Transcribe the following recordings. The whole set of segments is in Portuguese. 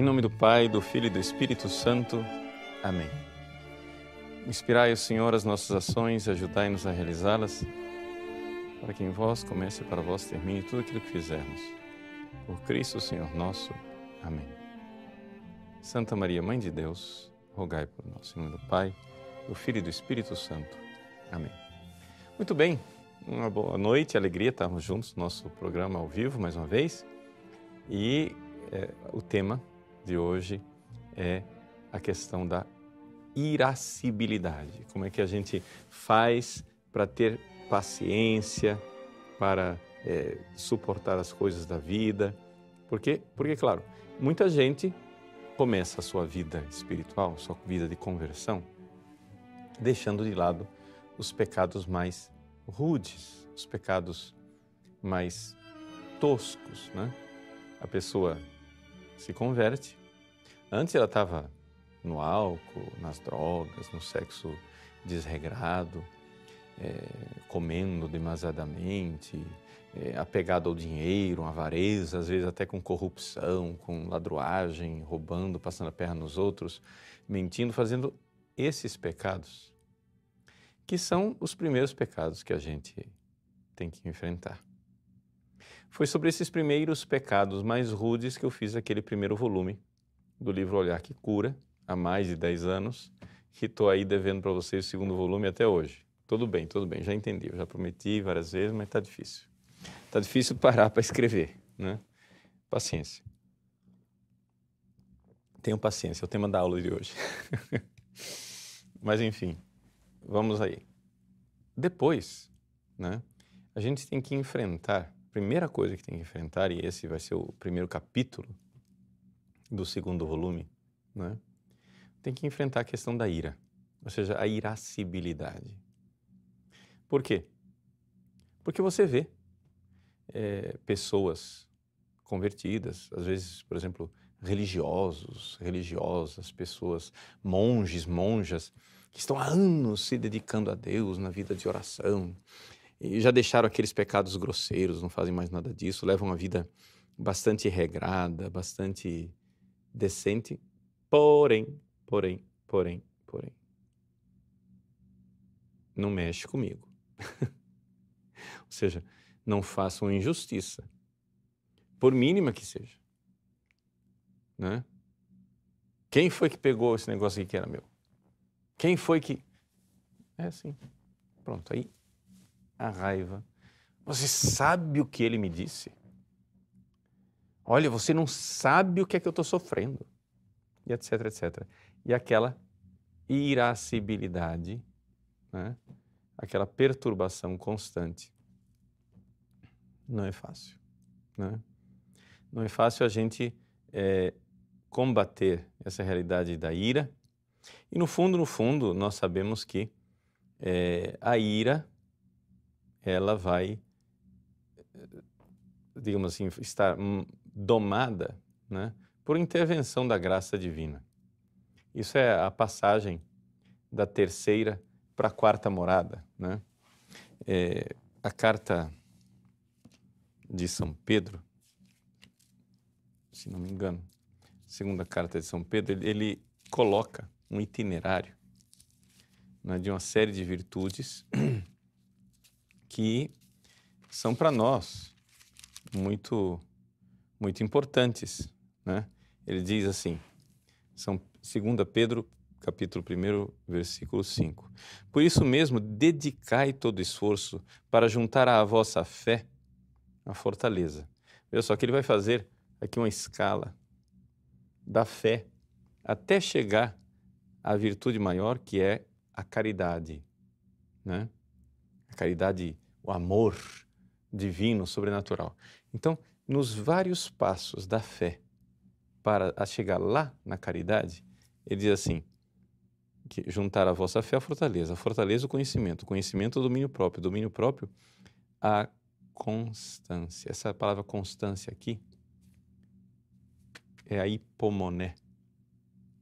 nome do Pai, do Filho e do Espírito Santo. Amém. Inspirai o Senhor as nossas ações, ajudai-nos a realizá-las, para que em vós comece e para vós termine tudo aquilo que fizermos. Por Cristo, Senhor nosso. Amém. Santa Maria, Mãe de Deus, rogai por nós. Em nome do Pai, do Filho e do Espírito Santo. Amém. Muito bem, uma boa noite, alegria estarmos juntos no nosso programa ao vivo mais uma vez. E o tema de hoje é a questão da irascibilidade. Como é que a gente faz para ter paciência, para suportar as coisas da vida? Porque, claro, muita gente começa a sua vida espiritual, sua vida de conversão, deixando de lado os pecados mais rudes, os pecados mais toscos, né? A pessoa se converte. Antes ela estava no álcool, nas drogas, no sexo desregrado, comendo demasiadamente, apegado ao dinheiro, avareza, às vezes até com corrupção, com ladruagem, roubando, passando a perna nos outros, mentindo, fazendo esses pecados, que são os primeiros pecados que a gente tem que enfrentar. Foi sobre esses primeiros pecados mais rudes que eu fiz aquele primeiro volume do livro Olhar que Cura, há mais de 10 anos, que estou aí devendo para vocês o segundo volume até hoje. Tudo bem, já entendi, eu já prometi várias vezes, mas está difícil. Está difícil parar para escrever, né? Paciência. Tenham paciência, é o tema da aula de hoje. Mas enfim, vamos aí. Depois, né, a gente tem que enfrentar, a primeira coisa que tem que enfrentar, e esse vai ser o primeiro capítulo do segundo volume, né, tem que enfrentar a questão da ira, ou seja, a irascibilidade. Por quê? Porque você vê pessoas convertidas, às vezes, por exemplo, religiosos, religiosas, pessoas, monges, monjas, que estão há anos se dedicando a Deus na vida de oração e já deixaram aqueles pecados grosseiros, não fazem mais nada disso, levam uma vida bastante regrada, bastante decente, porém, não mexe comigo. Ou seja, não façam injustiça, por mínima que seja, né? Quem foi que pegou esse negócio aqui que era meu? Quem foi que... É assim, pronto, aí a raiva. Você sabe o que ele me disse? Olha, você não sabe o que é que eu estou sofrendo. E etc, etc. E aquela irascibilidade, né? Aquela perturbação constante. Não é fácil, né? Não é fácil a gente combater essa realidade da ira. E no fundo, nós sabemos que a ira, ela vai, digamos assim, estar domada, né, por intervenção da graça divina. Isso é a passagem da terceira para a quarta morada, né? A carta de São Pedro, se não me engano, segunda carta de São Pedro, ele coloca um itinerário, né, de uma série de virtudes que são para nós muito importantes, né? Ele diz assim, 2 Pedro, capítulo 1, versículo 5. Por isso mesmo, dedicai todo esforço para juntar à vossa fé a fortaleza. Veja só que ele vai fazer aqui uma escala da fé até chegar à virtude maior, que é a caridade, né? A caridade, o amor divino, sobrenatural. Então, nos vários passos da fé para chegar lá na caridade, ele diz assim, que juntar a vossa fé à fortaleza, a fortaleza o conhecimento o domínio próprio a constância. Essa palavra constância aqui é a hipomoné,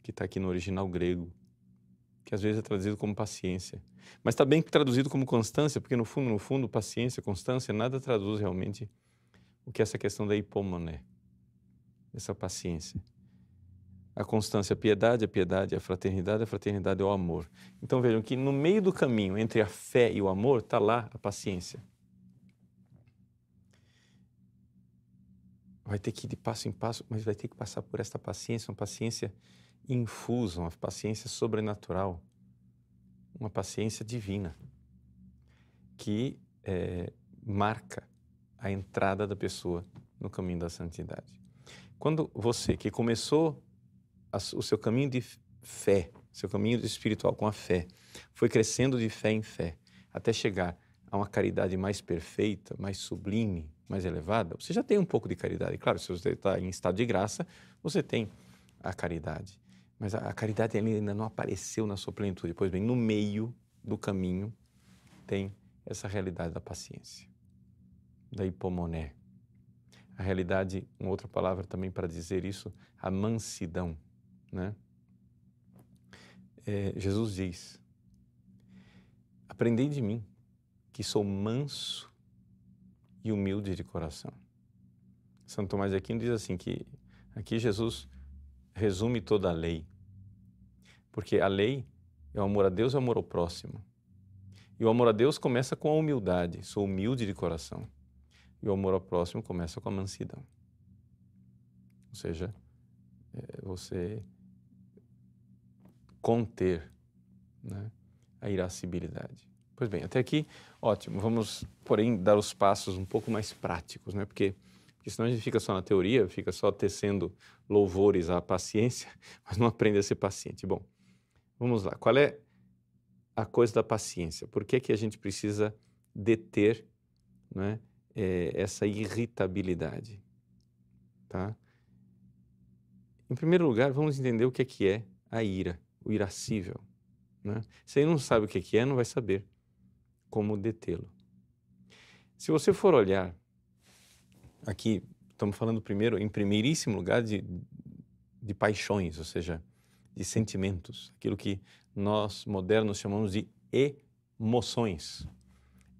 que está aqui no original grego, que às vezes é traduzido como paciência. Mas está bem traduzido como constância, porque no fundo, paciência, constância, nada traduz realmente o que é essa questão da hipomoné, essa paciência. A constância, a piedade é a fraternidade é o amor. Então vejam que no meio do caminho entre a fé e o amor está lá a paciência. Vai ter que ir de passo em passo, mas vai ter que passar por esta paciência, uma paciência infusa, uma paciência sobrenatural, uma paciência divina, que marca a entrada da pessoa no caminho da santidade. Quando você, que começou o seu caminho de fé, seu caminho espiritual com a fé, foi crescendo de fé em fé, até chegar a uma caridade mais perfeita, mais sublime, mais elevada, você já tem um pouco de caridade. Claro, se você está em estado de graça, você tem a caridade. Mas a caridade ainda não apareceu na sua plenitude. Pois bem, no meio do caminho tem essa realidade da paciência, da hipomoné. A realidade, uma outra palavra também para dizer isso, a mansidão, né? Jesus diz, aprendei de mim, que sou manso e humilde de coração. Santo Tomás de Aquino diz assim, que aqui Jesus resume toda a lei, porque a lei é o amor a Deus e o amor ao próximo. E o amor a Deus começa com a humildade, sou humilde de coração. E o amor ao próximo começa com a mansidão. Ou seja, você conter, né, a irascibilidade. Pois bem, até aqui, ótimo. Vamos, porém, dar os passos um pouco mais práticos, né? Porque senão a gente fica só na teoria, fica só tecendo louvores à paciência, mas não aprende a ser paciente. Bom, vamos lá. Qual é a coisa da paciência? Por que que a gente precisa deter, né, essa irritabilidade? Tá? Em primeiro lugar, vamos entender o que é a ira, o irascível, né? Se ele não sabe o que é, não vai saber como detê-lo. Se você for olhar, aqui estamos falando primeiro, em primeiríssimo lugar, de paixões, ou seja, de sentimentos, aquilo que nós modernos chamamos de emoções.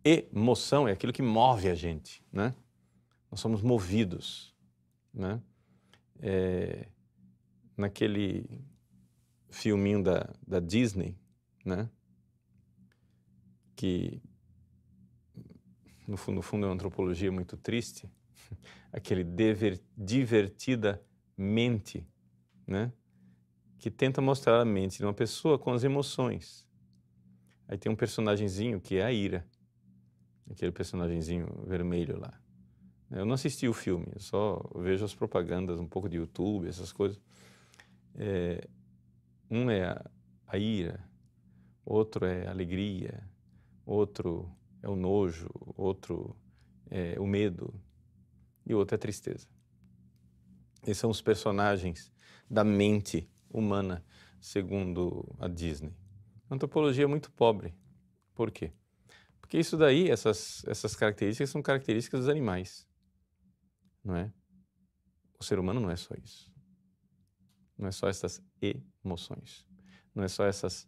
Emoção é aquilo que move a gente, né? Nós somos movidos, né? Naquele filminho da Disney, né? Que no fundo é uma antropologia muito triste, aquele divertidamente, né? Que tenta mostrar a mente de uma pessoa com as emoções. Aí tem um personagenzinho que é a ira, aquele personagenzinho vermelho lá. Eu não assisti o filme, eu só vejo as propagandas, um pouco de YouTube, essas coisas. Um é a ira, outro é a alegria, outro é o nojo, outro é o medo e outro é a tristeza. Esses são os personagens da mente humana, segundo a Disney. A antropologia é muito pobre. Por quê? Porque isso daí, essas características são características dos animais, não é? O ser humano não é só isso. Não é só essas emoções, não é só essas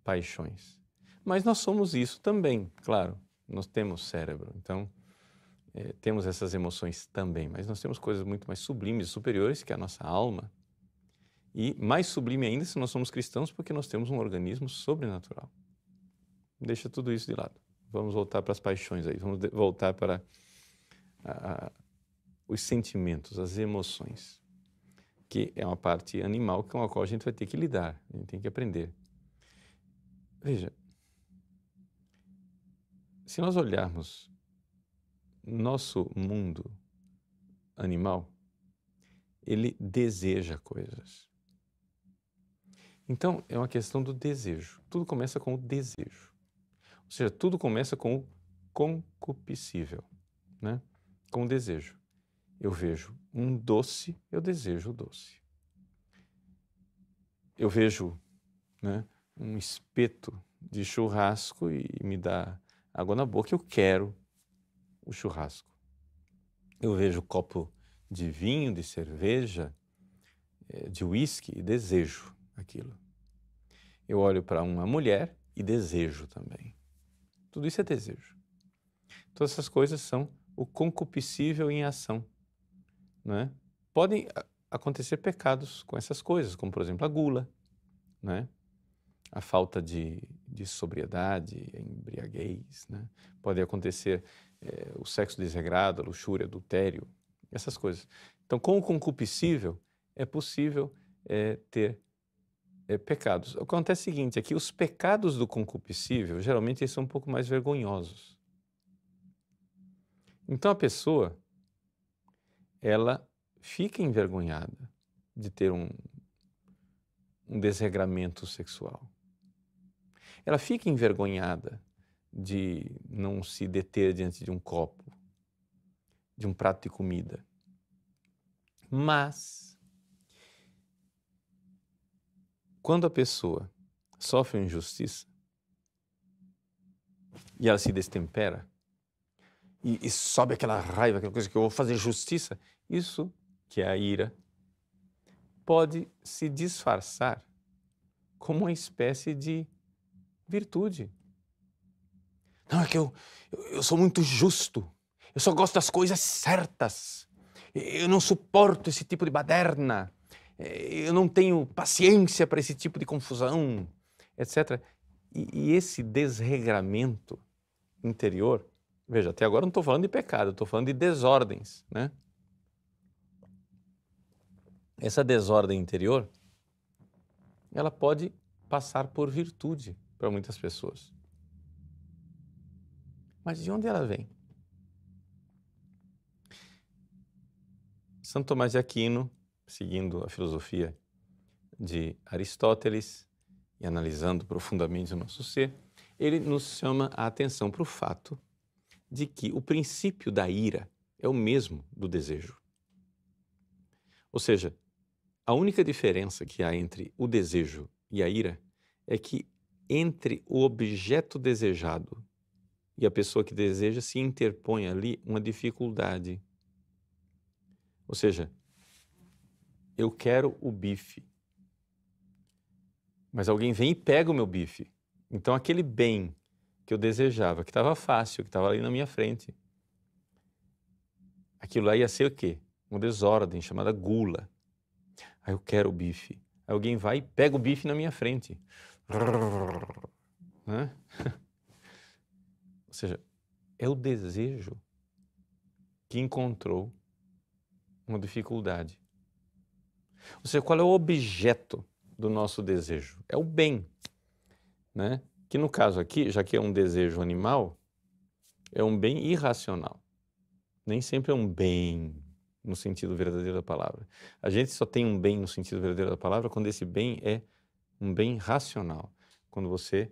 paixões. Mas nós somos isso também, claro. Nós temos cérebro, então temos essas emoções também, mas nós temos coisas muito mais sublimes e superiores que a nossa alma. E mais sublime ainda se nós somos cristãos, porque nós temos um organismo sobrenatural. Deixa tudo isso de lado. Vamos voltar para as paixões aí, vamos voltar para os sentimentos, as emoções, que é uma parte animal com a qual a gente vai ter que lidar, a gente tem que aprender. Veja, se nós olharmos nosso mundo animal, ele deseja coisas. Então, é uma questão do desejo. Tudo começa com o desejo. Ou seja, tudo começa com o concupiscível, né? Com o desejo. Eu vejo um doce, eu desejo o doce. Eu vejo, né, um espeto de churrasco e me dá água na boca, eu quero o churrasco. Eu vejo copo de vinho, de cerveja, de uísque e desejo aquilo. Eu olho para uma mulher e desejo também. Tudo isso é desejo. Todas essas coisas são o concupiscível em ação, não é? Podem acontecer pecados com essas coisas, como por exemplo a gula, né? A falta de sobriedade, a embriaguez, né? Pode acontecer o sexo desregrado, a luxúria, adultério, essas coisas. Então, com o concupiscível, é possível ter pecados. O que acontece é o seguinte, é que os pecados do concupiscível, geralmente, eles são um pouco mais vergonhosos. Então, a pessoa, ela fica envergonhada de ter um desregramento sexual. Ela fica envergonhada de não se deter diante de um copo, de um prato de comida. Mas, quando a pessoa sofre uma injustiça e ela se destempera e sobe aquela raiva, aquela coisa que eu vou fazer justiça, isso, que é a ira, pode se disfarçar como uma espécie de virtude. Não, é que eu sou muito justo, eu só gosto das coisas certas, eu não suporto esse tipo de baderna, eu não tenho paciência para esse tipo de confusão, etc. E esse desregramento interior, veja, até agora eu não estou falando de pecado, eu estou falando de desordens, né? Essa desordem interior, ela pode passar por virtude para muitas pessoas. Mas de onde ela vem? Santo Tomás de Aquino, seguindo a filosofia de Aristóteles e analisando profundamente o nosso ser, ele nos chama a atenção para o fato de que o princípio da ira é o mesmo do desejo. Ou seja, a única diferença que há entre o desejo e a ira é que entre o objeto desejado e a pessoa que deseja se interpõe ali uma dificuldade. Ou seja, eu quero o bife, mas alguém vem e pega o meu bife. Então aquele bem que eu desejava, que estava fácil, que estava ali na minha frente, aquilo lá ia ser o quê? Uma desordem chamada gula. Aí eu quero o bife. Aí alguém vai e pega o bife na minha frente. Né? Ou seja, é o desejo que encontrou uma dificuldade. Ou seja, qual é o objeto do nosso desejo? É o bem, né? Que no caso aqui, já que é um desejo animal, é um bem irracional. Nem sempre é um bem no sentido verdadeiro da palavra. A gente só tem um bem no sentido verdadeiro da palavra quando esse bem é um bem racional. Quando você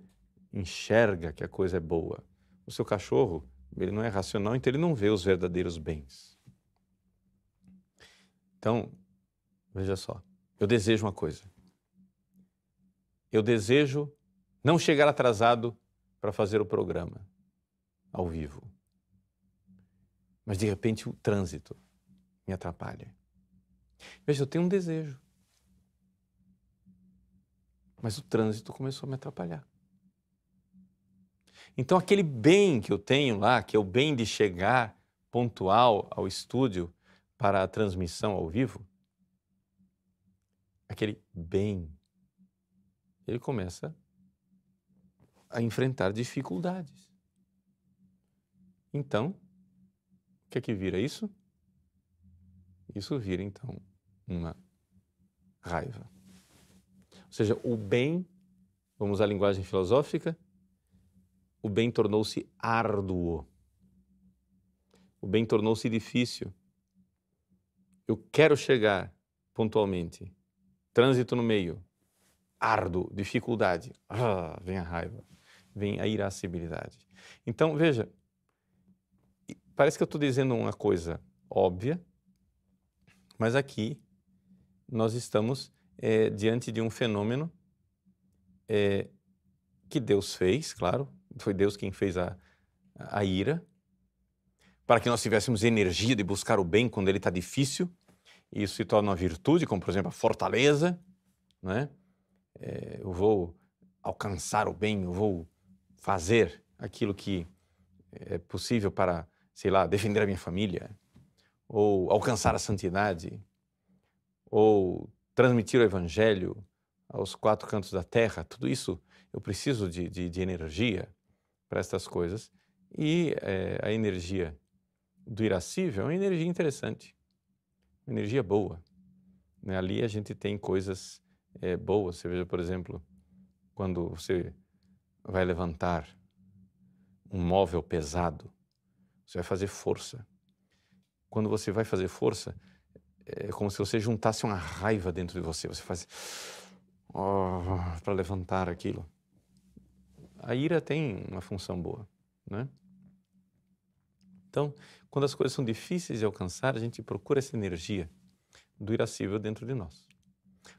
enxerga que a coisa é boa. O seu cachorro, ele não é racional, então ele não vê os verdadeiros bens. Então, veja só, eu desejo uma coisa. Eu desejo não chegar atrasado para fazer o programa ao vivo. Mas, de repente, o trânsito me atrapalha. Veja, eu tenho um desejo. Mas o trânsito começou a me atrapalhar. Então, aquele bem que eu tenho lá, que é o bem de chegar pontual ao estúdio para a transmissão ao vivo, aquele bem, ele começa a enfrentar dificuldades. Então, o que é que vira isso? Isso vira, então, uma raiva. Ou seja, o bem, vamos à linguagem filosófica, o bem tornou-se árduo. O bem tornou-se difícil. Eu quero chegar pontualmente. Trânsito no meio. Árduo, dificuldade. Vem a raiva. Vem a irascibilidade. Então, veja, parece que eu estou dizendo uma coisa óbvia, mas aqui nós estamos diante de um fenômeno que Deus fez, claro, foi Deus quem fez a ira, para que nós tivéssemos energia de buscar o bem quando ele está difícil, e isso se torna uma virtude, como por exemplo a fortaleza, né? Eu vou alcançar o bem, eu vou fazer aquilo que é possível para, sei lá, defender a minha família, ou alcançar a santidade, ou transmitir o evangelho aos 4 cantos da terra, tudo isso eu preciso de energia para estas coisas. E a energia do irascível é uma energia interessante, uma energia boa, né? Ali a gente tem coisas boas. Você veja, por exemplo, quando você vai levantar um móvel pesado, você vai fazer força. Quando você vai fazer força, é como se você juntasse uma raiva dentro de você. Você faz para levantar aquilo. A ira tem uma função boa, né? Então, quando as coisas são difíceis de alcançar, a gente procura essa energia do irascível dentro de nós.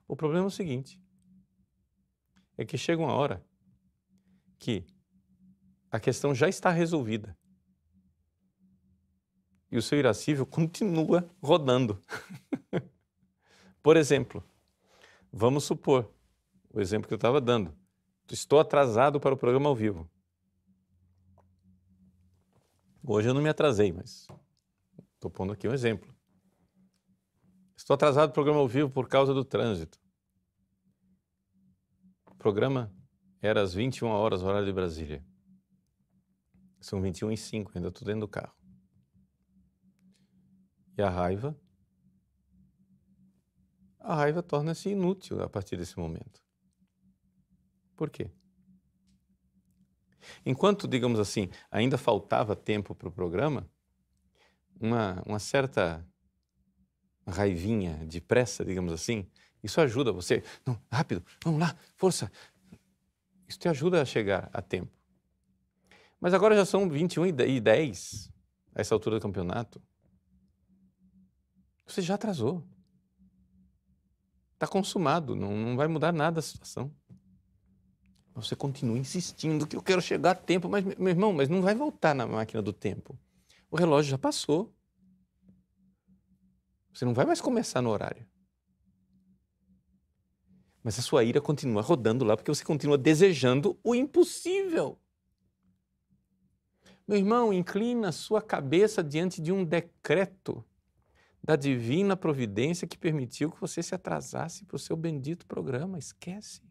O problema é o seguinte, é que chega uma hora que a questão já está resolvida e o seu irascível continua rodando. Por exemplo, vamos supor, o exemplo que eu estava dando, estou atrasado para o programa ao vivo. Hoje eu não me atrasei, mas estou pondo aqui um exemplo. Estou atrasado para o programa ao vivo por causa do trânsito. O programa era às 21 horas, horário de Brasília. São 21h05, ainda estou dentro do carro. E a raiva torna-se inútil a partir desse momento. Por quê? Enquanto, digamos assim, ainda faltava tempo para o programa, uma certa raivinha de pressa, digamos assim, isso ajuda você. Não, rápido, vamos lá, força. Isso te ajuda a chegar a tempo. Mas agora já são 21h10, a essa altura do campeonato. Você já atrasou. Está consumado, não vai mudar nada a situação. Você continua insistindo que eu quero chegar a tempo, mas, meu irmão, mas não vai voltar na máquina do tempo. O relógio já passou. Você não vai mais começar no horário. Mas a sua ira continua rodando lá porque você continua desejando o impossível. Meu irmão, inclina a sua cabeça diante de um decreto da divina providência que permitiu que você se atrasasse para o seu bendito programa. Esquece.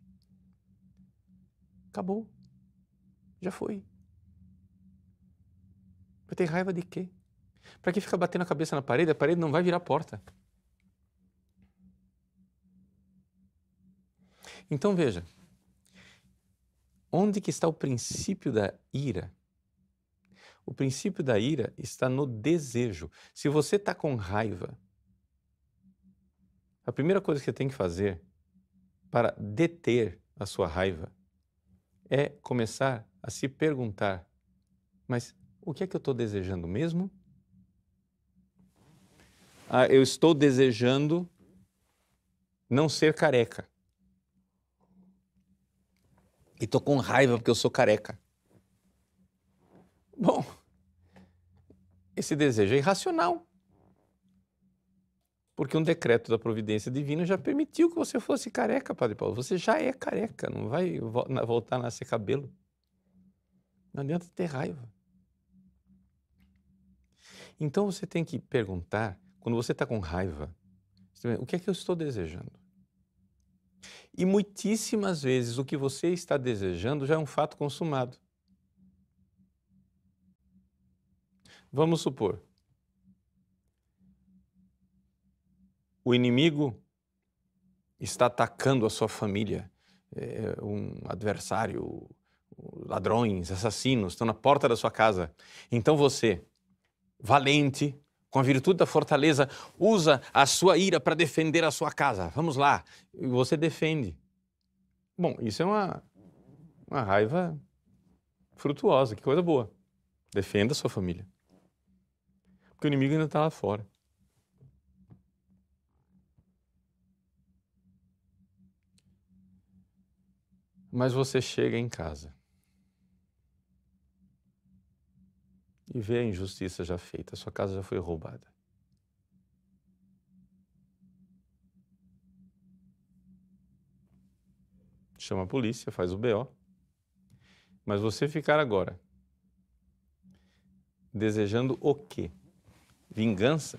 Acabou. Já foi. Vai ter raiva de quê? Para que ficar batendo a cabeça na parede? A parede não vai virar porta. Então veja, onde que está o princípio da ira? O princípio da ira está no desejo. Se você está com raiva, a primeira coisa que você tem que fazer para deter a sua raiva é começar a se perguntar, mas o que é que eu estou desejando mesmo? Eu estou desejando não ser careca. E estou com raiva porque eu sou careca. Bom, esse desejo é irracional. Porque um decreto da providência divina já permitiu que você fosse careca, Padre Paulo. Você já é careca, não vai voltar a nascer cabelo. Não adianta ter raiva. Então você tem que perguntar, quando você está com raiva, o que é que eu estou desejando? E muitíssimas vezes o que você está desejando já é um fato consumado. Vamos supor, o inimigo está atacando a sua família, um adversário, ladrões, assassinos, estão na porta da sua casa. Então você, valente, com a virtude da fortaleza, usa a sua ira para defender a sua casa. Vamos lá, e você defende. Bom, isso é uma raiva frutuosa, que coisa boa. Defenda a sua família. Porque o inimigo ainda está lá fora. Mas você chega em casa e vê a injustiça já feita, a sua casa já foi roubada. Chama a polícia, faz o BO. Mas você ficar agora desejando o quê? Vingança?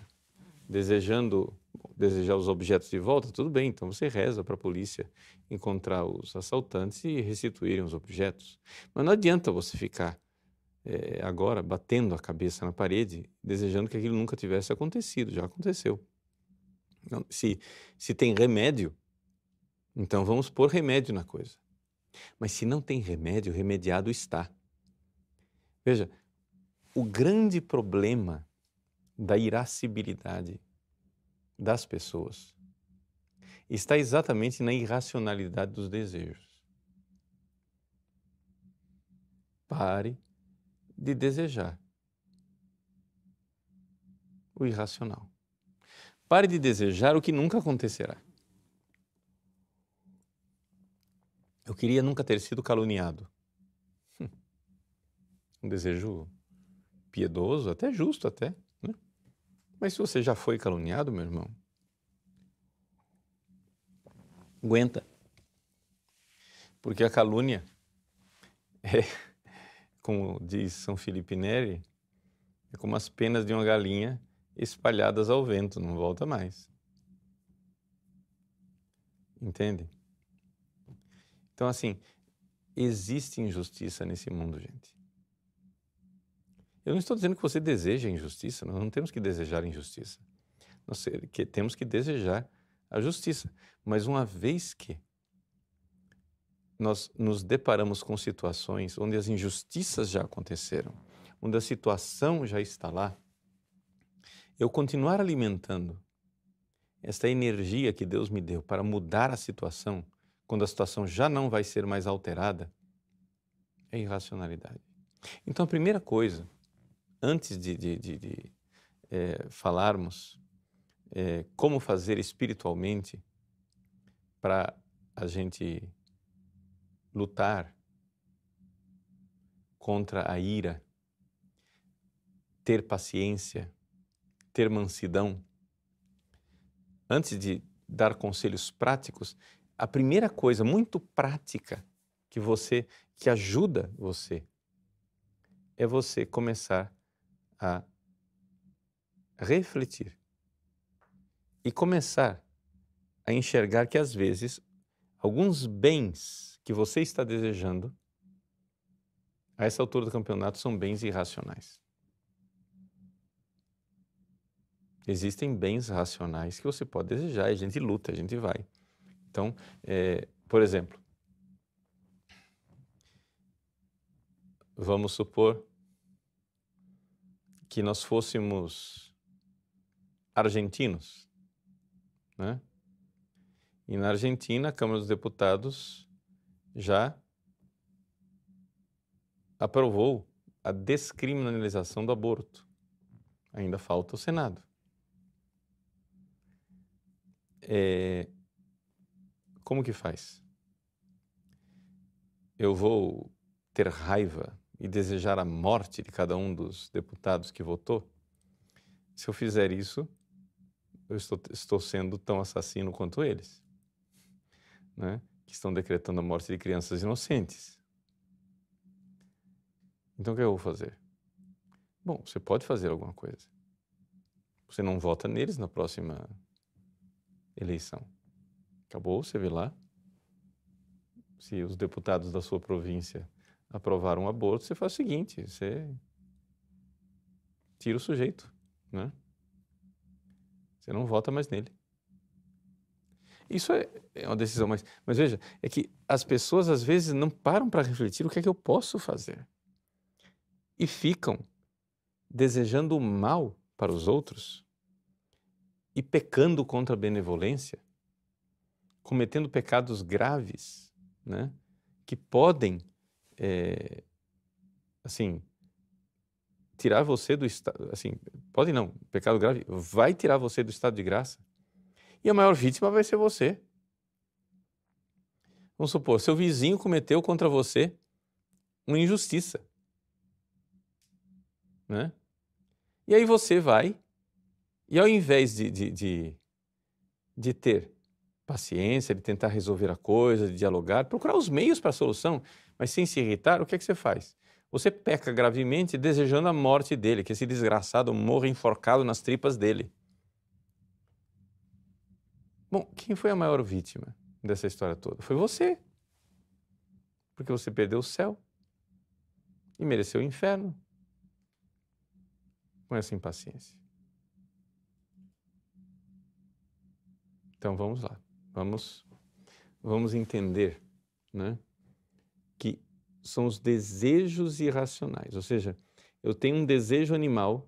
Desejando desejar os objetos de volta, tudo bem, então você reza para a polícia encontrar os assaltantes e restituírem os objetos. Mas não adianta você ficar agora batendo a cabeça na parede, desejando que aquilo nunca tivesse acontecido, já aconteceu. Então, se tem remédio, então vamos pôr remédio na coisa. Mas se não tem remédio, remediado está. Veja, o grande problema da irascibilidade das pessoas está exatamente na irracionalidade dos desejos. Pare de desejar o irracional. Pare de desejar o que nunca acontecerá. Eu queria nunca ter sido caluniado. Um desejo piedoso, até justo até, né? Mas se você já foi caluniado, meu irmão, aguenta. Porque a calúnia como diz São Felipe Neri, é como as penas de uma galinha espalhadas ao vento, não volta mais. Entende? Então, assim, existe injustiça nesse mundo, gente. Eu não estou dizendo que você deseja injustiça, nós não temos que desejar injustiça. Nós temos que desejar a justiça. Mas uma vez que nós nos deparamos com situações onde as injustiças já aconteceram, onde a situação já está lá, eu continuar alimentando esta energia que Deus me deu para mudar a situação, quando a situação já não vai ser mais alterada, é irracionalidade. Então, a primeira coisa, antes de falarmos como fazer espiritualmente para a gente lutar contra a ira, ter paciência, ter mansidão, antes de dar conselhos práticos, a primeira coisa muito prática que ajuda você é você começar a refletir e começar a enxergar que às vezes alguns bens que você está desejando a essa altura do campeonato são bens irracionais. Existem bens racionais que você pode desejar, e a gente luta, a gente vai. Então, por exemplo, vamos supor que nós fôssemos argentinos, né? E na Argentina, a Câmara dos Deputados já aprovou a descriminalização do aborto. Ainda falta o Senado. Como que faz? Eu vou ter raiva e desejar a morte de cada um dos deputados que votou? Se eu fizer isso, eu estou sendo tão assassino quanto eles, né? Que estão decretando a morte de crianças inocentes. Então, o que eu vou fazer? Bom, você pode fazer alguma coisa. Você não vota neles na próxima eleição. Acabou, você vê lá. Se os deputados da sua província aprovaram um aborto, você faz o seguinte, você tira o sujeito, né? Você não vota mais nele. Isso é uma decisão, mas veja, é que as pessoas às vezes não param para refletir o que é que eu posso fazer. E ficam desejando o mal para os outros e pecando contra a benevolência, cometendo pecados graves, né? Que podem, tirar você do estado, pode não, pecado grave vai tirar você do estado de graça. E a maior vítima vai ser você. Vamos supor, seu vizinho cometeu contra você uma injustiça, né? E aí você vai, e ao invés de ter paciência, de tentar resolver a coisa, de dialogar, procurar os meios para a solução, mas sem se irritar, o que é que você faz? Você peca gravemente desejando a morte dele, que esse desgraçado morra enforcado nas tripas dele. Bom, quem foi a maior vítima dessa história toda? Foi você, porque você perdeu o céu e mereceu o inferno com essa impaciência. Então vamos lá, vamos entender, né, que são os desejos irracionais, ou seja, eu tenho um desejo animal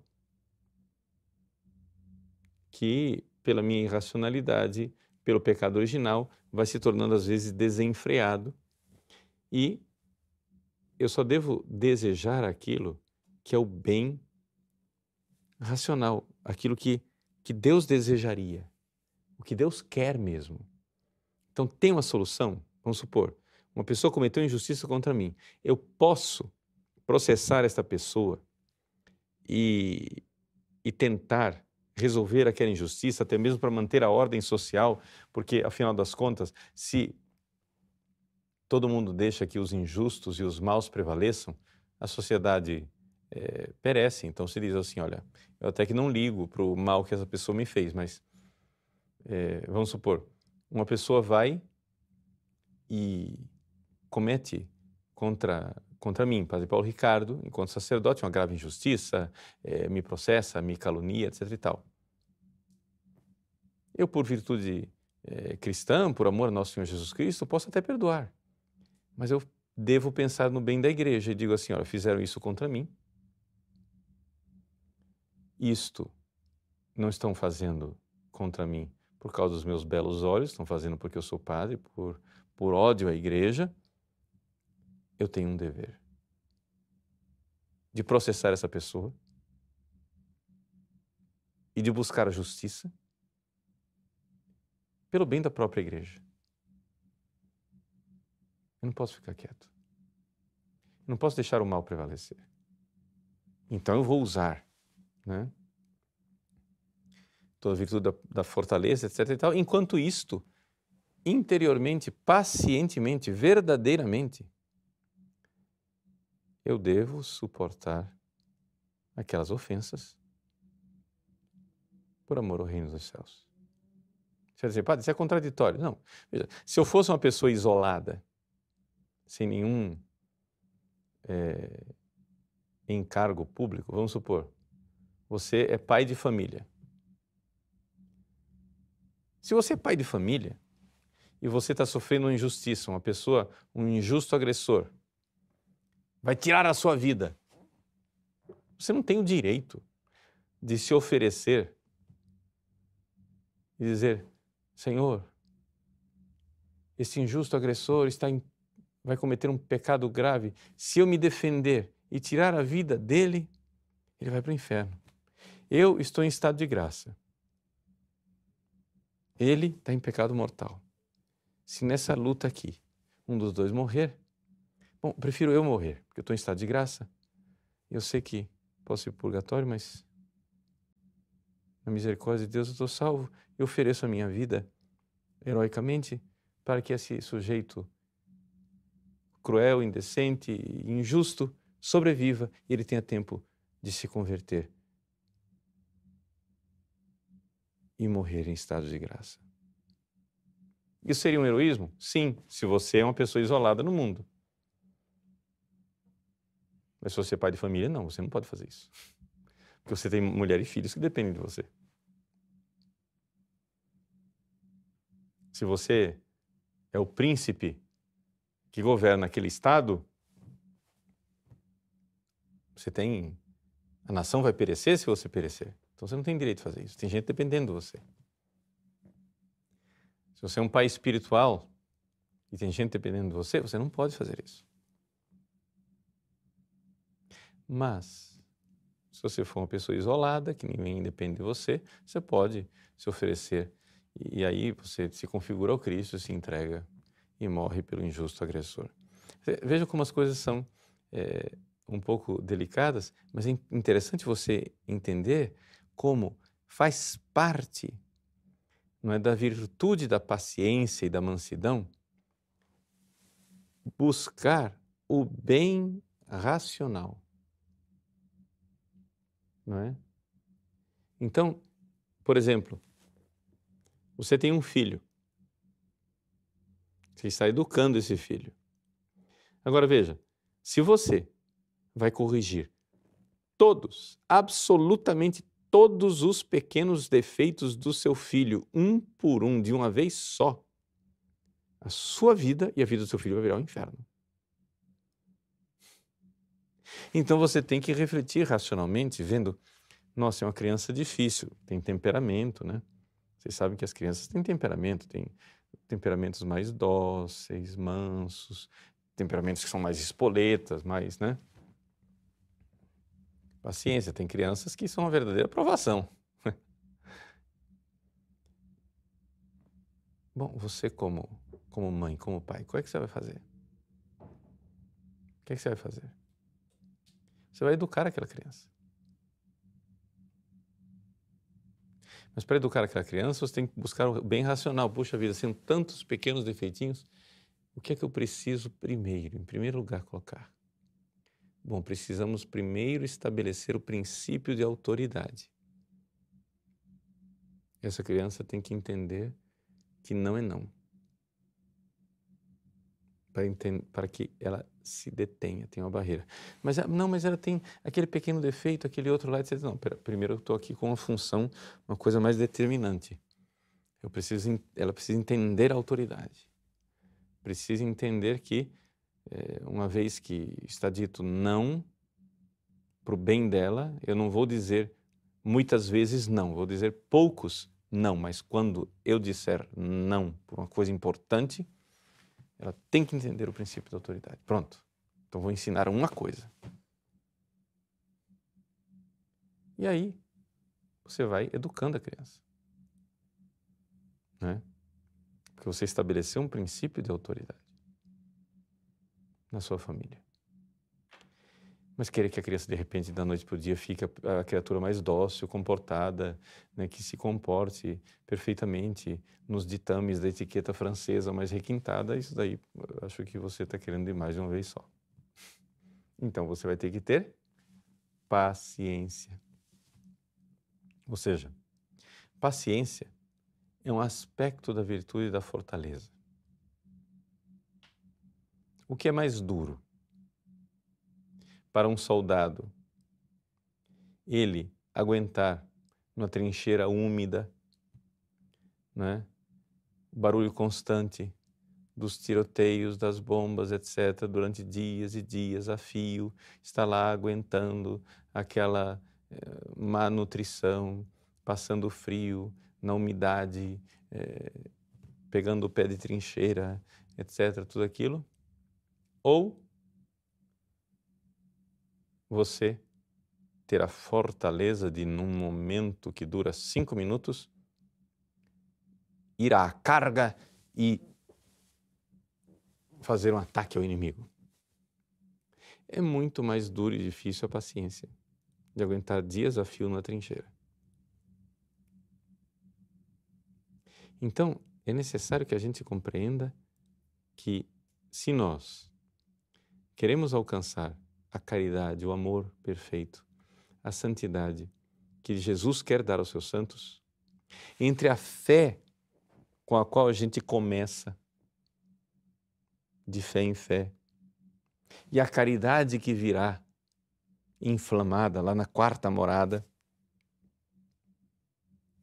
que, pela minha irracionalidade, pelo pecado original, vai se tornando às vezes desenfreado e eu só devo desejar aquilo que é o bem racional, aquilo que Deus desejaria, o que Deus quer mesmo. Então tem uma solução, vamos supor, uma pessoa cometeu injustiça contra mim, eu posso processar esta pessoa e tentar resolver aquela injustiça, até mesmo para manter a ordem social, porque, afinal das contas, se todo mundo deixa que os injustos e os maus prevaleçam, a sociedade perece. Então se diz assim, olha, eu até que não ligo para o mal que essa pessoa me fez, mas vamos supor, uma pessoa vai e comete contra mim, Padre Paulo Ricardo, enquanto sacerdote, uma grave injustiça, me processa, me calunia, etc. e tal. Eu, por virtude cristã, por amor a nosso Senhor Jesus Cristo, posso até perdoar. Mas eu devo pensar no bem da igreja e digo assim, olha, fizeram isso contra mim. Isto não estão fazendo contra mim por causa dos meus belos olhos, estão fazendo porque eu sou padre, por ódio à igreja. Eu tenho um dever de processar essa pessoa e de buscar a justiça pelo bem da própria igreja. Eu não posso ficar quieto. Eu não posso deixar o mal prevalecer. Então eu vou usar, né, toda a virtude da fortaleza, etc. e tal. Enquanto isto, interiormente, pacientemente, verdadeiramente, eu devo suportar aquelas ofensas por amor ao reino dos céus. Você vai dizer, padre, isso é contraditório. Não. Veja, se eu fosse uma pessoa isolada, sem nenhum encargo público, vamos supor, você é pai de família. Se você é pai de família e você está sofrendo uma injustiça, uma pessoa, um injusto agressor, vai tirar a sua vida, você não tem o direito de se oferecer e dizer, Senhor, esse injusto agressor vai cometer um pecado grave. Se eu me defender e tirar a vida dele, ele vai para o inferno. Eu estou em estado de graça. Ele está em pecado mortal. Se nessa luta aqui, um dos dois morrer, bom, prefiro eu morrer, porque eu estou em estado de graça. Eu sei que posso ir para o purgatório, mas na misericórdia de Deus eu estou salvo. Eu ofereço a minha vida heroicamente para que esse sujeito cruel, indecente, injusto sobreviva e ele tenha tempo de se converter e morrer em estado de graça. Isso seria um heroísmo? Sim, se você é uma pessoa isolada no mundo. Mas se você é pai de família, não, você não pode fazer isso. Porque você tem mulher e filhos que dependem de você. Se você é o príncipe que governa aquele estado, a nação vai perecer se você perecer. Então você não tem direito de fazer isso. Tem gente dependendo de você. Se você é um pai espiritual e tem gente dependendo de você, você não pode fazer isso. Mas, se você for uma pessoa isolada, que ninguém depende de você, você pode se oferecer. E aí você se configura ao Cristo, se entrega e morre pelo injusto agressor. Veja como as coisas são um pouco delicadas, mas é interessante você entender como faz parte, não é, da virtude da paciência e da mansidão buscar o bem racional, não é? Então, por exemplo, Você tem um filho. Você está educando esse filho. Agora veja, se você vai corrigir todos, absolutamente todos os pequenos defeitos do seu filho, um por um, de uma vez só, a sua vida e a vida do seu filho vai virar um inferno. Então você tem que refletir racionalmente, vendo, nossa, é uma criança difícil, tem temperamento, né? Vocês sabem que as crianças têm temperamento, têm temperamentos mais dóceis, mansos, temperamentos que são mais espoletas, mais, né? Paciência, tem crianças que são uma verdadeira provação. Bom, você como mãe, como pai, o que é que você vai fazer? O que é que você vai fazer? Você vai educar aquela criança. Mas para educar aquela criança, você tem que buscar o bem racional. Puxa vida, sendo tantos pequenos defeitinhos, o que é que eu preciso primeiro, em primeiro lugar, colocar? Bom, precisamos primeiro estabelecer o princípio de autoridade. Essa criança tem que entender que não é não. Para que ela se detenha, tem uma barreira. Mas ela tem aquele pequeno defeito, aquele outro lá, etc. Não, primeiro eu estou aqui com uma função, uma coisa mais determinante. Ela precisa entender a autoridade. Precisa entender que, uma vez que está dito não, para o bem dela, eu não vou dizer muitas vezes não, vou dizer poucos não, mas quando eu disser não por uma coisa importante, ela tem que entender o princípio da autoridade. Pronto. Então vou ensinar uma coisa. E aí, você vai educando a criança. Né? Porque você estabeleceu um princípio de autoridade na sua família. Mas querer que a criança, de repente, da noite para o dia, fique a criatura mais dócil, comportada, né, que se comporte perfeitamente nos ditames da etiqueta francesa mais requintada, isso daí acho que você está querendo ir mais de uma vez só. Então você vai ter que ter paciência. Ou seja, paciência é um aspecto da virtude e da fortaleza. O que é mais duro para um soldado? Ele aguentar numa trincheira úmida, né? O barulho constante dos tiroteios, das bombas, etc., durante dias e dias a fio, está lá aguentando aquela má nutrição, passando frio, na umidade, pegando o pé de trincheira, etc., tudo aquilo. Ou você ter a fortaleza de, num momento que dura 5 minutos, ir à carga e fazer um ataque ao inimigo. É muito mais duro e difícil a paciência de aguentar dias a fio na trincheira. Então, é necessário que a gente compreenda que, se nós queremos alcançar a caridade, o amor perfeito, a santidade que Jesus quer dar aos seus santos, entre a fé com a qual a gente começa, de fé em fé, e a caridade que virá inflamada lá na quarta morada,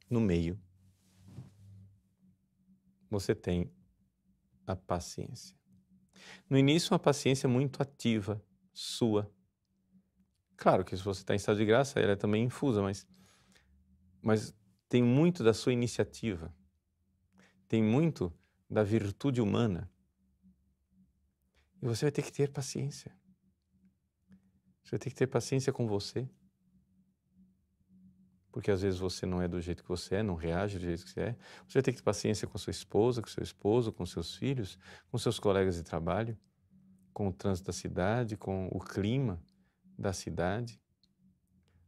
no meio, você tem a paciência. No início, uma paciência muito ativa, sua. Claro que se você está em estado de graça, ela é também infusa, mas tem muito da sua iniciativa, tem muito da virtude humana. E você vai ter que ter paciência. Você vai ter que ter paciência com você. Porque às vezes você não é do jeito que você é, não reage do jeito que você é. Você vai ter que ter paciência com sua esposa, com seu esposo, com seus filhos, com seus colegas de trabalho, com o trânsito da cidade, com o clima da cidade.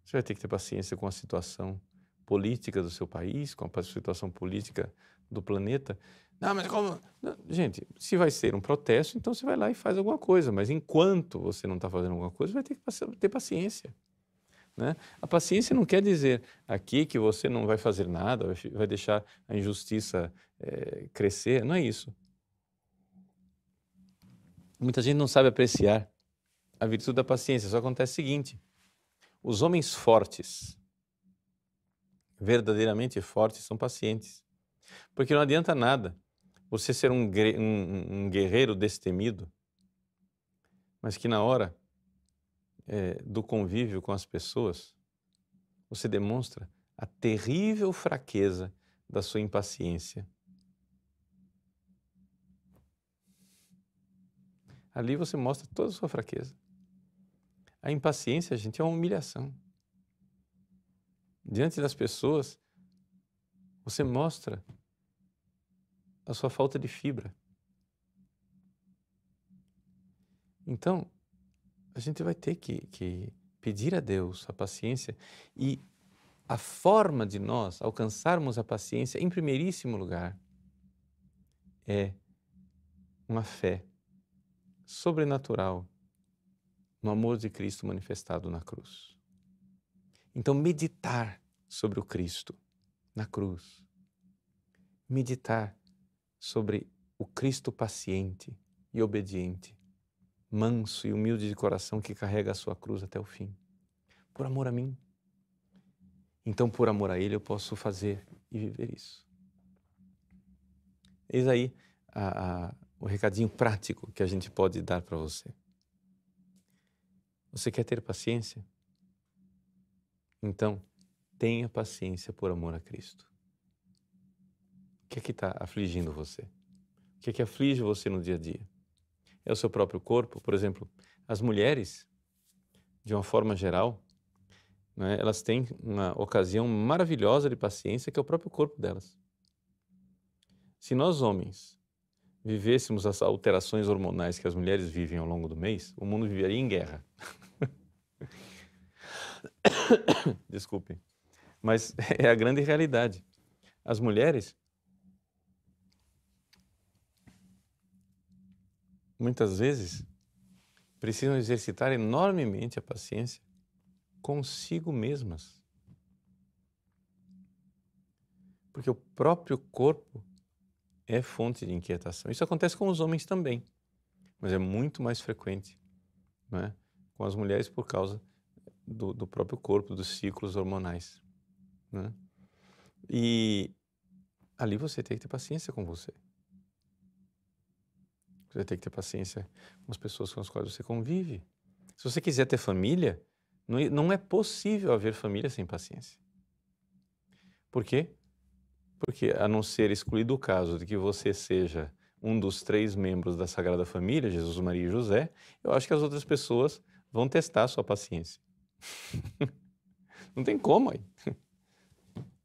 Você vai ter que ter paciência com a situação política do seu país, com a situação política do planeta. Não, mas como? Não, gente, se vai ser um protesto, então você vai lá e faz alguma coisa. Mas enquanto você não está fazendo alguma coisa, vai ter que ter paciência. né? A paciência não quer dizer aqui que você não vai fazer nada, vai deixar a injustiça crescer, não é isso. Muita gente não sabe apreciar a virtude da paciência. Só acontece o seguinte: os homens fortes, verdadeiramente fortes, são pacientes. Porque não adianta nada você ser um guerreiro destemido, mas que na hora do convívio com as pessoas, você demonstra a terrível fraqueza da sua impaciência. Ali você mostra toda a sua fraqueza. A impaciência, gente, é uma humilhação. Diante das pessoas, você mostra a sua falta de fibra. Então, a gente vai ter que pedir a Deus a paciência, e a forma de nós alcançarmos a paciência, em primeiríssimo lugar, é uma fé sobrenatural no amor de Cristo manifestado na cruz. Então, meditar sobre o Cristo na cruz, meditar sobre o Cristo paciente e obediente, manso e humilde de coração, que carrega a sua cruz até o fim, por amor a mim. Então, por amor a Ele, eu posso fazer e viver isso. Eis aí o recadinho prático que a gente pode dar para você. Você quer ter paciência? Então, tenha paciência por amor a Cristo. O que é que está afligindo você? O que é que aflige você no dia a dia? É o seu próprio corpo? Por exemplo, as mulheres, de uma forma geral, né, elas têm uma ocasião maravilhosa de paciência, que é o próprio corpo delas. Se nós, homens, vivêssemos as alterações hormonais que as mulheres vivem ao longo do mês, o mundo viveria em guerra. Desculpem. Mas é a grande realidade. As mulheres, muitas vezes, precisam exercitar enormemente a paciência consigo mesmas. Porque o próprio corpo é fonte de inquietação. Isso acontece com os homens também, mas é muito mais frequente, né, com as mulheres, por causa do próprio corpo, dos ciclos hormonais, né? E ali você tem que ter paciência com você. Você tem que ter paciência com as pessoas com as quais você convive. Se você quiser ter família, não é possível haver família sem paciência. Por quê? Porque, a não ser excluído o caso de que você seja um dos 3 membros da Sagrada Família, Jesus, Maria e José, eu acho que as outras pessoas vão testar a sua paciência. Não tem como aí.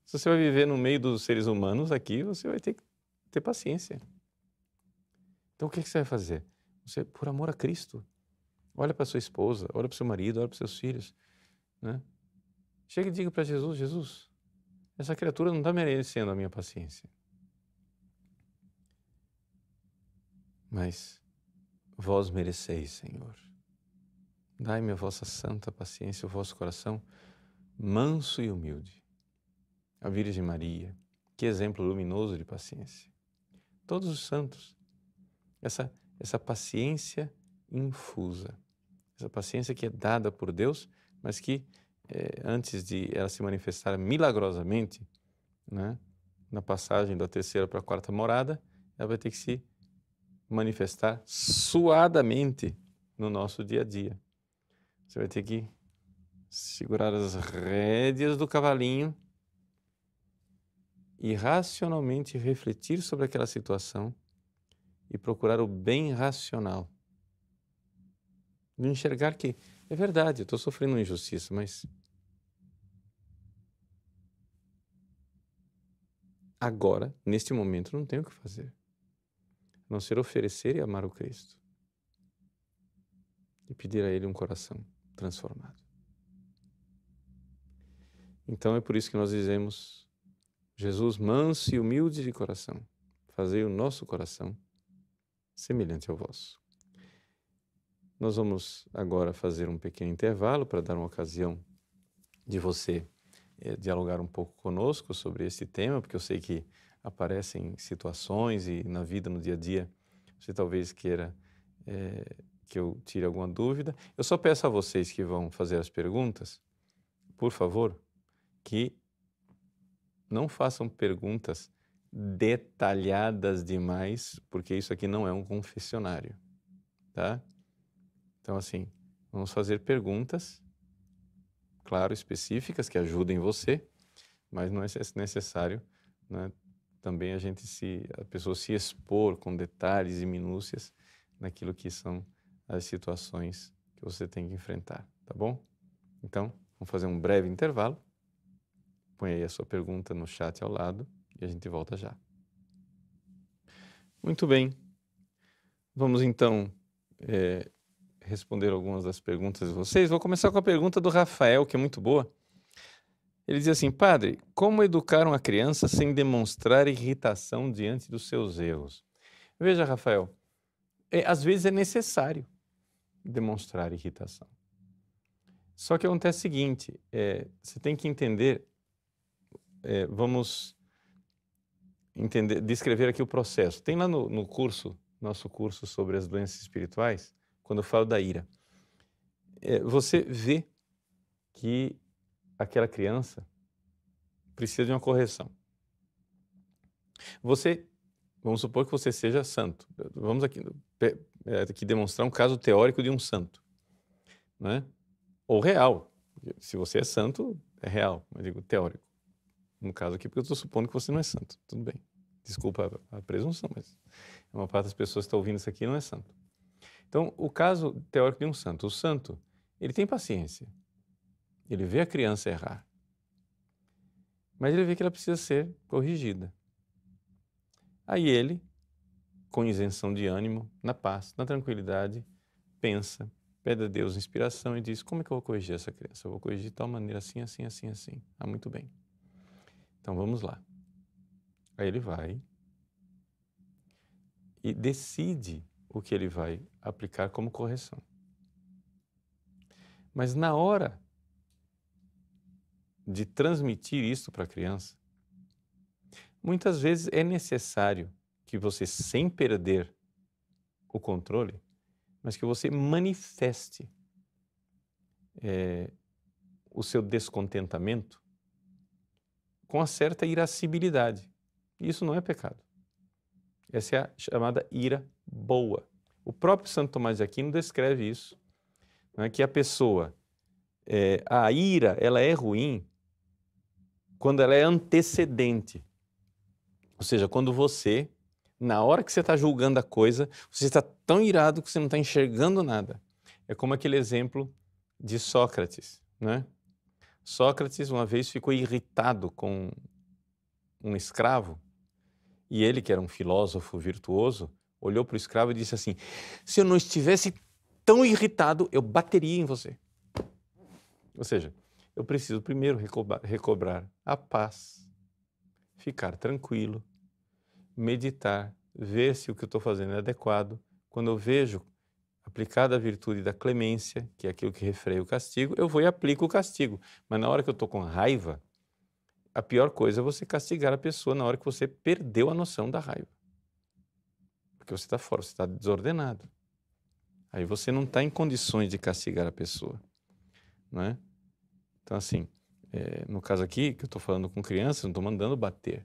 Se você vai viver no meio dos seres humanos aqui, você vai ter que ter paciência. Então, o que você vai fazer? Você, por amor a Cristo, olha para sua esposa, olha para o seu marido, olha para os seus filhos, né? Chega e diga para Jesus: Jesus, essa criatura não está merecendo a minha paciência. Mas vós mereceis, Senhor. Dai-me a vossa santa paciência, o vosso coração manso e humilde. A Virgem Maria, que exemplo luminoso de paciência. Todos os santos, essa paciência infusa, essa paciência que é dada por Deus, mas que antes de ela se manifestar milagrosamente, né, na passagem da 3ª para a 4ª morada, ela vai ter que se manifestar suadamente no nosso dia a dia. Você vai ter que segurar as rédeas do cavalinho e racionalmente refletir sobre aquela situação e procurar o bem racional. De enxergar que é verdade, eu estou sofrendo uma injustiça, mas agora, neste momento, não tenho o que fazer, a não ser oferecer e amar o Cristo e pedir a Ele um coração transformado. Então é por isso que nós dizemos: Jesus, manso e humilde de coração, fazei o nosso coração semelhante ao vosso. Nós vamos agora fazer um pequeno intervalo para dar uma ocasião de você dialogar um pouco conosco sobre esse tema, porque eu sei que aparecem situações e na vida, no dia a dia, você talvez queira que eu tire alguma dúvida. Eu só peço a vocês que vão fazer as perguntas, por favor, que não façam perguntas detalhadas demais, porque isso aqui não é um confessionário, tá? Então, assim, vamos fazer perguntas, claro, específicas, que ajudem você, mas não é necessário, né, também a pessoa se expor com detalhes e minúcias naquilo que são as situações que você tem que enfrentar, tá bom? Então, vamos fazer um breve intervalo. Põe aí a sua pergunta no chat ao lado e a gente volta já. Muito bem. Vamos então responder algumas das perguntas de vocês. Vou começar com a pergunta do Rafael, que é muito boa. Ele diz assim: Padre, como educar uma criança sem demonstrar irritação diante dos seus erros? Veja, Rafael, às vezes é necessário demonstrar irritação. Só que acontece o seguinte, você tem que entender, vamos descrever aqui o processo. Tem lá no nosso curso sobre as doenças espirituais, quando eu falo da ira, você vê que aquela criança precisa de uma correção. Vamos supor que você seja santo. Vamos aqui demonstrar um caso teórico de um santo, né? Ou real. Se você é santo, é real, mas digo teórico. No caso aqui, porque eu estou supondo que você não é santo. Tudo bem. Desculpa a presunção, mas uma parte das pessoas que estão ouvindo isso aqui não é santo. Então, o caso teórico de um santo. O santo, ele tem paciência. Ele vê a criança errar. Mas ele vê que ela precisa ser corrigida. Aí ele, com isenção de ânimo, na paz, na tranquilidade, pensa, pede a Deus inspiração e diz: como é que eu vou corrigir essa criança? Eu vou corrigir de tal maneira, assim, assim, assim, assim. Ah, muito bem. Então vamos lá. Aí ele vai e decide o que ele vai aplicar como correção. Mas na hora de transmitir isso para a criança, muitas vezes é necessário que você, sem perder o controle, mas que você manifeste o seu descontentamento com uma certa irascibilidade. Isso não é pecado. Essa é a chamada ira boa. O próprio Santo Tomás de Aquino descreve isso, né, que a pessoa, a ira, ela é ruim quando ela é antecedente. Ou seja, quando você, na hora que você está julgando a coisa, você está tão irado que você não está enxergando nada. É como aquele exemplo de Sócrates, né? Sócrates uma vez ficou irritado com um escravo e ele, que era um filósofo virtuoso, olhou para o escravo e disse assim: se eu não estivesse tão irritado, eu bateria em você. Ou seja, eu preciso primeiro recobrar a paz, ficar tranquilo, meditar, ver se o que eu estou fazendo é adequado. Quando eu vejo aplicada a virtude da clemência, que é aquilo que refreia o castigo, eu vou e aplico o castigo. Mas na hora que eu estou com raiva, a pior coisa é você castigar a pessoa na hora que você perdeu a noção da raiva. Porque você está fora, você está desordenado. Aí você não está em condições de castigar a pessoa, não é? Então, assim, no caso aqui, que eu estou falando com crianças, não estou mandando bater.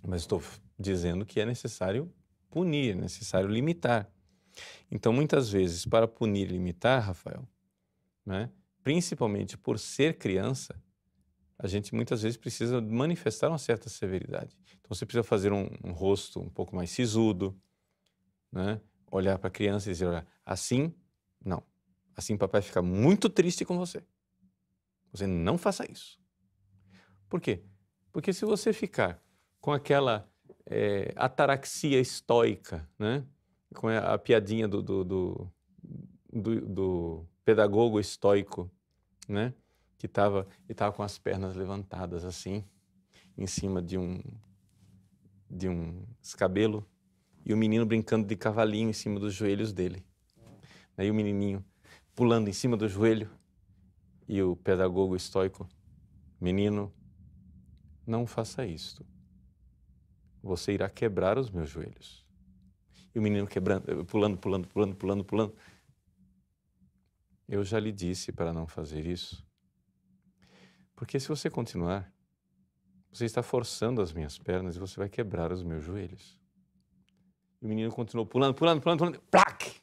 Mas estou dizendo que é necessário punir, é necessário limitar. Então, muitas vezes, para punir e limitar, Rafael, né, principalmente por ser criança, a gente muitas vezes precisa manifestar uma certa severidade. Então, você precisa fazer um rosto um pouco mais sisudo, né? Olhar para a criança e dizer: olha, assim, não. Assim papai fica muito triste com você. Você não faça isso. Por quê? Porque se você ficar com aquela ataraxia estoica, né? Com a piadinha do pedagogo estoico, né? Que estava com as pernas levantadas assim, em cima de um escabelo, e o menino brincando de cavalinho em cima dos joelhos dele. Aí o menininho pulando em cima do joelho E o pedagogo estoico: menino, não faça isto. Você irá quebrar os meus joelhos. E o menino quebrando, pulando. Eu já lhe disse para não fazer isso. Porque se você continuar, você está forçando as minhas pernas e você vai quebrar os meus joelhos. E o menino continuou pulando. Plac!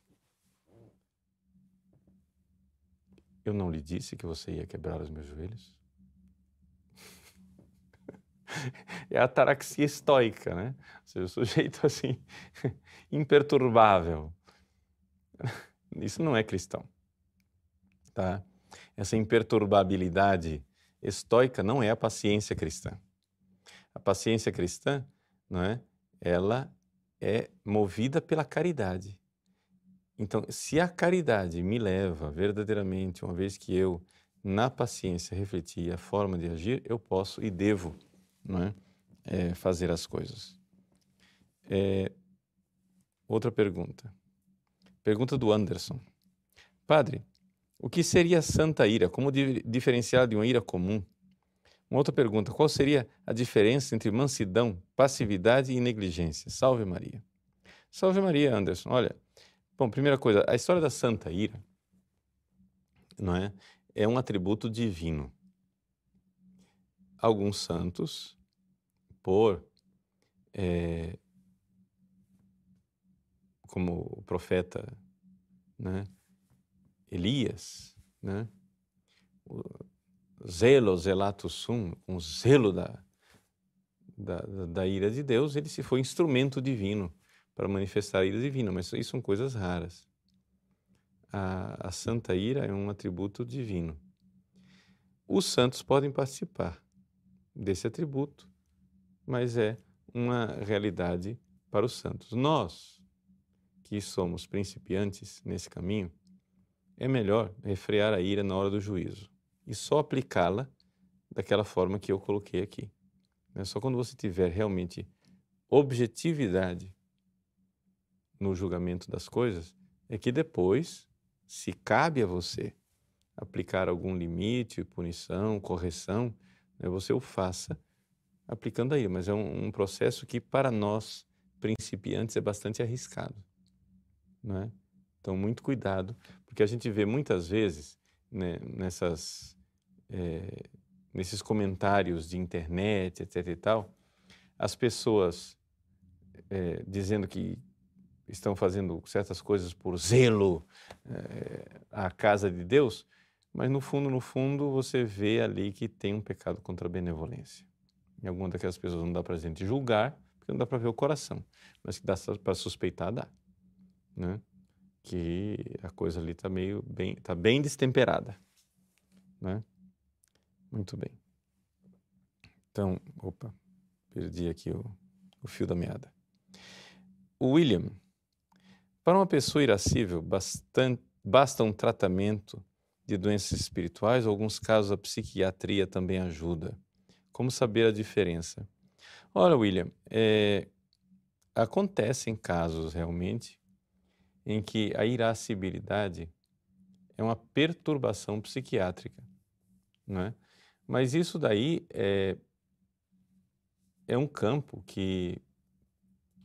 Eu não lhe disse que você ia quebrar os meus joelhos? É a ataraxia estoica, né? Ou seja, o sujeito assim, imperturbável. Isso não é cristão, tá? Essa imperturbabilidade estoica não é a paciência cristã. A paciência cristã, não é? Ela é movida pela caridade. Então, se a caridade me leva verdadeiramente, uma vez que eu, na paciência, refleti a forma de agir, eu posso e devo, não é? Fazer as coisas. Outra pergunta. Pergunta do Anderson. Padre, o que seria santa ira? Como diferenciar de uma ira comum? Uma outra pergunta. Qual seria a diferença entre mansidão, passividade e negligência? Salve Maria. Salve Maria, Anderson. Olha, bom, primeira coisa, a história da santa ira, não é? É um atributo divino. Alguns santos, como o profeta, né, Elias, né, o zelo, zelatus sum, com zelo da ira de Deus, ele se foi instrumento divino para manifestar a ira divina, mas isso são coisas raras. A santa ira é um atributo divino. Os santos podem participar desse atributo, mas é uma realidade para os santos. Nós, que somos principiantes nesse caminho, é melhor refrear a ira na hora do juízo e só aplicá-la daquela forma que eu coloquei aqui. Só quando você tiver realmente objetividade no julgamento das coisas, é que depois, se cabe a você aplicar algum limite, punição, correção, você o faça aplicando a ira. Mas é um processo que, para nós, principiantes, é bastante arriscado, não é? Então, muito cuidado, porque a gente vê muitas vezes, né, nesses comentários de internet, etc. e tal, as pessoas dizendo que estão fazendo certas coisas por zelo à casa de Deus, mas no fundo, você vê ali que tem um pecado contra a benevolência. E alguma daquelas pessoas não dá para a gente julgar, porque não dá para ver o coração, mas que dá para suspeitar, dá, né? Que a coisa ali está bem destemperada, né? Muito bem. Então, perdi aqui o fio da meada. O William, para uma pessoa irascível, basta um tratamento de doenças espirituais ou alguns casos a psiquiatria também ajuda? Como saber a diferença? Olha, William, acontecem casos realmente em que a irascibilidade é uma perturbação psiquiátrica, né? Mas isso daí é um campo que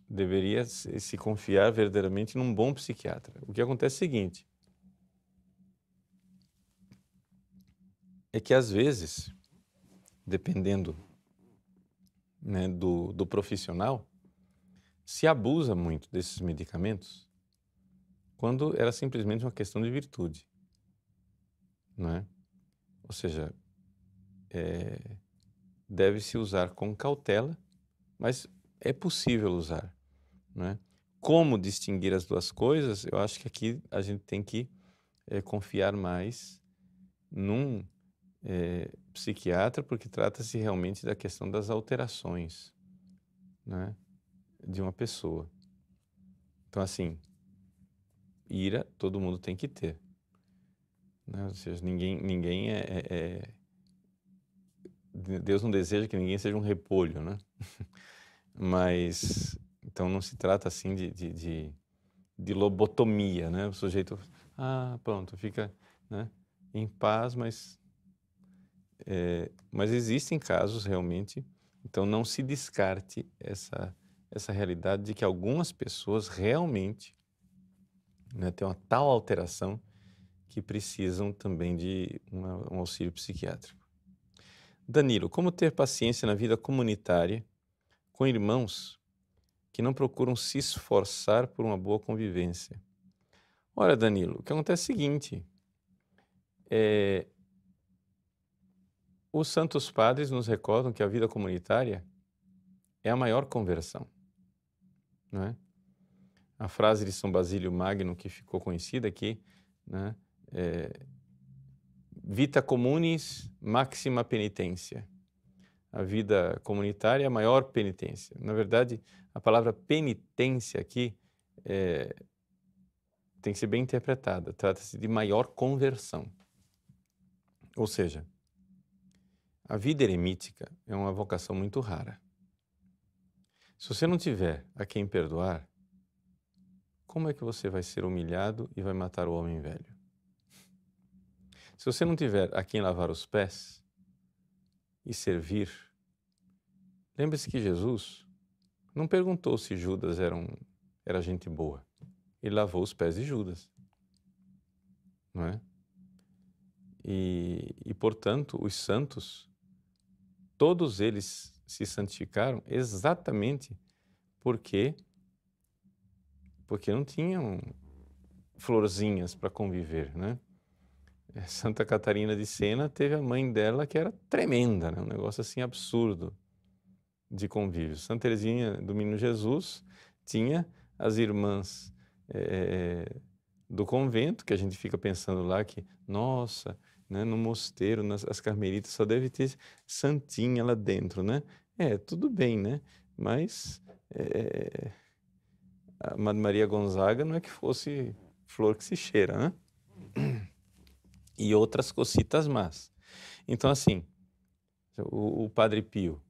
deveria se confiar verdadeiramente num bom psiquiatra. O que acontece é o seguinte, é que às vezes, dependendo, né, do profissional, se abusa muito desses medicamentos quando era simplesmente uma questão de virtude, não é? Ou seja, deve-se usar com cautela, mas é possível usar, não é? Como distinguir as duas coisas? Eu acho que aqui a gente tem que confiar mais num psiquiatra, porque trata-se realmente da questão das alterações, né, de uma pessoa. Então, assim, ira todo mundo tem que ter, né? Ou seja, ninguém Deus não deseja que ninguém seja um repolho, né? Mas, então não se trata assim de lobotomia, né? O sujeito, pronto, fica, né, em paz, mas Mas existem casos realmente, então não se descarte essa realidade de que algumas pessoas realmente, né, têm uma tal alteração que precisam também de um auxílio psiquiátrico. Danilo, como ter paciência na vida comunitária com irmãos que não procuram se esforçar por uma boa convivência? Olha, Danilo, o que acontece é o seguinte, os santos padres nos recordam que a vida comunitária é a maior conversão, não é? A frase de São Basílio Magno que ficou conhecida aqui, né, vita communis maxima penitência. A vida comunitária é a maior penitência. Na verdade, a palavra penitência aqui tem que ser bem interpretada. Trata-se de maior conversão. Ou seja, a vida eremítica é uma vocação muito rara. Se você não tiver a quem perdoar, como é que você vai ser humilhado e vai matar o homem velho? Se você não tiver a quem lavar os pés e servir, lembre-se que Jesus não perguntou se Judas era gente boa. Ele lavou os pés de Judas, não é? E portanto, os santos, todos eles se santificaram exatamente porque não tinham florzinhas para conviver, né? Santa Catarina de Sena teve a mãe dela que era tremenda, né? Um negócio assim absurdo de convívio. Santa Teresinha do Menino Jesus tinha as irmãs do convento, que a gente fica pensando lá que, nossa, né, no mosteiro, as carmelitas, só deve ter santinha lá dentro, né? Tudo bem, né? Mas a Madre Maria Gonzaga não é que fosse flor que se cheira, né? E outras cositas más. Então, assim, o Padre Pio,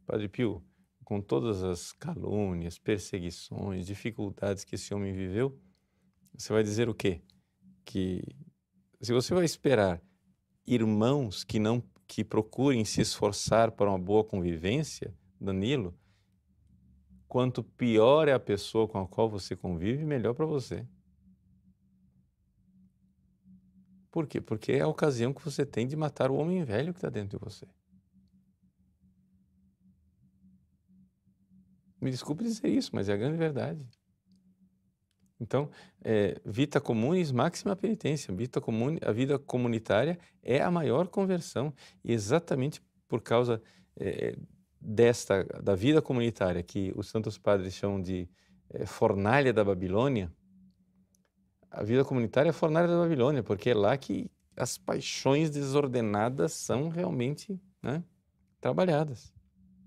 com todas as calúnias, perseguições, dificuldades que esse homem viveu, você vai dizer o quê? Que se você vai esperar irmãos que procurem se esforçar para uma boa convivência, Danilo, quanto pior é a pessoa com a qual você convive, melhor para você. Por quê? Porque é a ocasião que você tem de matar o homem velho que está dentro de você. Me desculpe dizer isso, mas é a grande verdade. Então, vita communis maxima penitência. A vida comunitária é a maior conversão. E exatamente por causa da vida comunitária, que os santos padres chamam de fornalha da Babilônia, a vida comunitária é a fornalha da Babilônia, porque é lá que as paixões desordenadas são realmente, né, trabalhadas.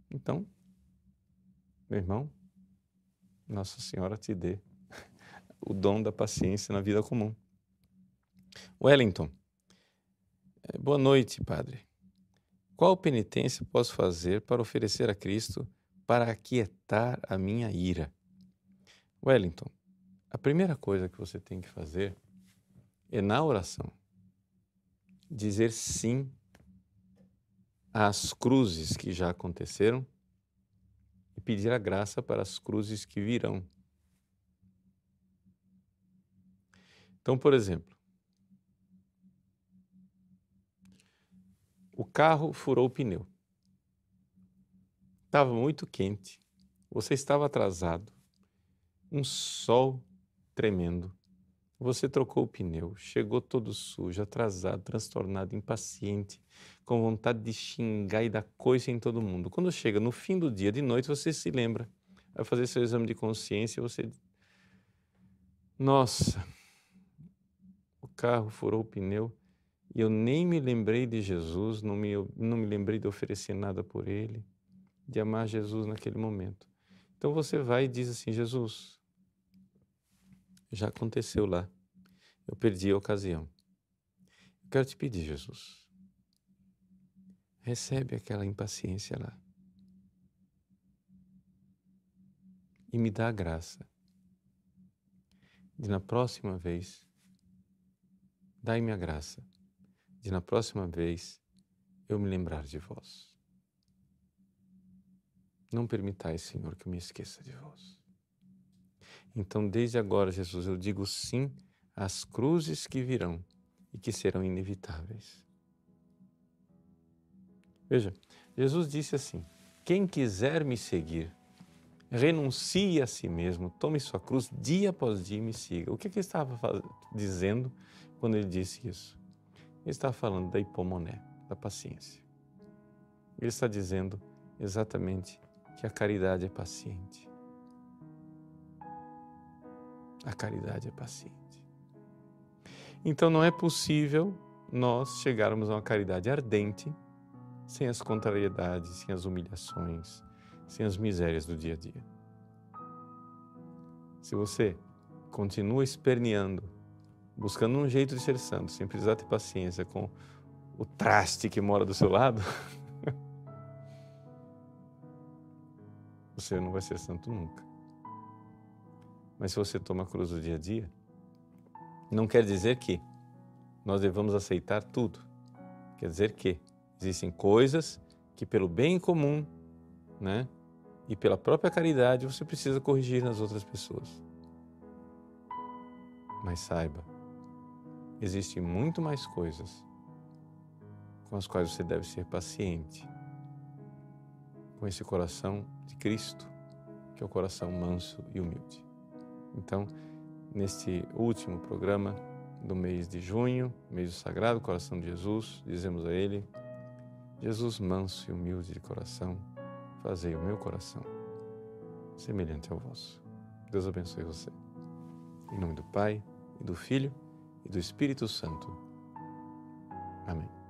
Então, meu irmão, Nossa Senhora te dê o dom da paciência na vida comum. Wellington, boa noite, padre. Qual penitência posso fazer para oferecer a Cristo para aquietar a minha ira? Wellington, a primeira coisa que você tem que fazer é, na oração, dizer sim às cruzes que já aconteceram e pedir a graça para as cruzes que virão. Então, por exemplo, o carro furou o pneu. Estava muito quente, você estava atrasado, um sol tremendo. Você trocou o pneu, chegou todo sujo, atrasado, transtornado, impaciente, com vontade de xingar e dar coice em todo mundo. Quando chega no fim do dia, de noite, você se lembra, vai fazer seu exame de consciência e você diz, nossa, o carro furou o pneu e eu nem me lembrei de Jesus, não me lembrei de oferecer nada por ele, de amar Jesus naquele momento. Então você vai e diz assim, Jesus, já aconteceu lá, eu perdi a ocasião. Eu quero te pedir, Jesus, recebe aquela impaciência lá e me dá a graça de na próxima vez, dai-me a graça de na próxima vez eu me lembrar de vós. Não permitais, Senhor, que eu me esqueça de vós. Então, desde agora, Jesus, eu digo sim às cruzes que virão e que serão inevitáveis. Veja, Jesus disse assim: quem quiser me seguir, renuncie a si mesmo, tome sua cruz dia após dia e me siga. O que ele estava dizendo quando ele disse isso? Ele estava falando da hipomoné, da paciência. Ele está dizendo exatamente que a caridade é paciente. A caridade é paciente. Então não é possível nós chegarmos a uma caridade ardente sem as contrariedades, sem as humilhações, sem as misérias do dia a dia. Se você continua esperneando, buscando um jeito de ser santo, sem precisar ter paciência com o traste que mora do seu lado, você não vai ser santo nunca. Mas se você toma a cruz do dia a dia, não quer dizer que nós devamos aceitar tudo. Quer dizer que existem coisas que pelo bem comum, né, e pela própria caridade você precisa corrigir nas outras pessoas. Mas saiba, existem muito mais coisas com as quais você deve ser paciente, com esse coração de Cristo, que é o coração manso e humilde. Então, neste último programa do mês de junho, mês do Sagrado Coração de Jesus, dizemos a Ele: Jesus manso e humilde de coração, fazei o meu coração semelhante ao vosso. Deus abençoe você. Em nome do Pai, e do Filho, e do Espírito Santo. Amém.